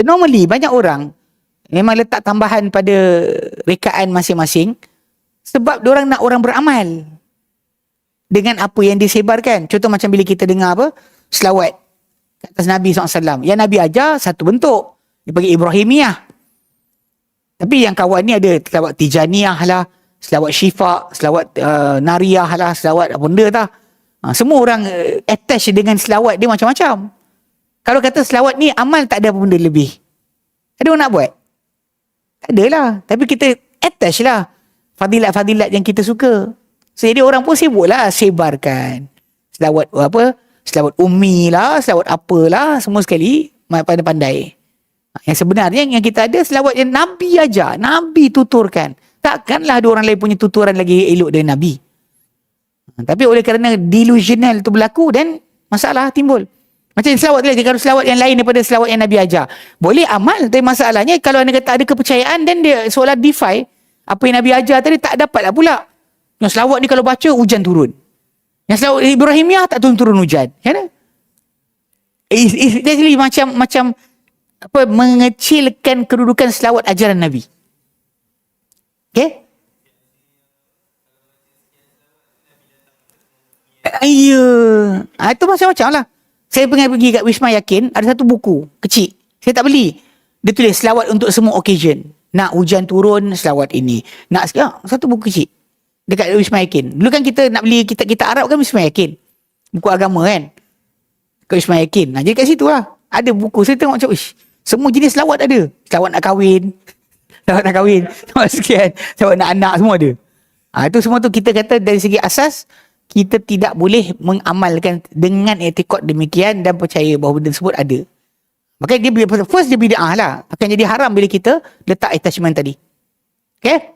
Normally banyak orang memang letak tambahan pada rekaan masing-masing sebab diorang nak orang beramal dengan apa yang disebarkan. Contoh macam bila kita dengar apa, selawat ke atas Nabi SAW. Yang Nabi ajar satu bentuk, dia panggil Ibrahimiyah. Tapi yang kawan ni ada selawat Tijaniyah lah, selawat Syifa, selawat Nariyah lah, selawat apa benda tak. Semua orang attach dengan selawat dia macam-macam. Kalau kata selawat ni amal, tak ada apa benda lebih. Ada orang nak buat? Tak adalah. Tapi kita attach lah fadilat-fadilat yang kita suka. So, jadi orang pun sibuk lah sebarkan selawat apa, selawat ummi lah, selawat apalah, semua sekali pandai-pandai. Yang sebenarnya yang kita ada selawat yang Nabi ajar, Nabi tuturkan. Takkanlah ada orang lain punya tuturan lagi elok dari Nabi. Tapi oleh kerana delusional tu berlaku dan masalah timbul. Macam selawat tadi, kalau selawat yang lain daripada selawat yang Nabi ajar, boleh amal, tapi masalahnya kalau anda kata ada kepercayaan dan dia seolah defy apa yang Nabi ajar tadi, tak dapatlah pula. Yang selawat ni kalau baca hujan turun. Yang selawat Ibrahimiyah tak turun hujan. Kan? It's actually macam apa, mengecilkan kedudukan selawat ajaran Nabi. Okay? Ya. Itu macam-macam lah. Saya pernah pergi kat Wisma Yakin, ada satu buku kecil. Saya tak beli. Dia tulis selawat untuk semua occasion. Nak hujan turun, selawat ini. Nak satu buku kecil dekat Wisma Yakin. Dulu kan kita nak beli kita Arab kan Wisma Yakin. Buku agama kan. Kat Wisma Yakin. Jadi kat situ lah. Ada buku. Saya tengok macam, semua jenis selawat ada. Selawat nak kahwin. Selawat nak kahwin. Selawat sekian. Selawat nak anak, semua ada. Itu semua tu kita kata dari segi asas, kita tidak boleh mengamalkan dengan etikot demikian dan percaya bahawa benda tersebut ada. Makanya dia bid'ah lah. Akan jadi haram bila kita letak attachment tadi. Okay?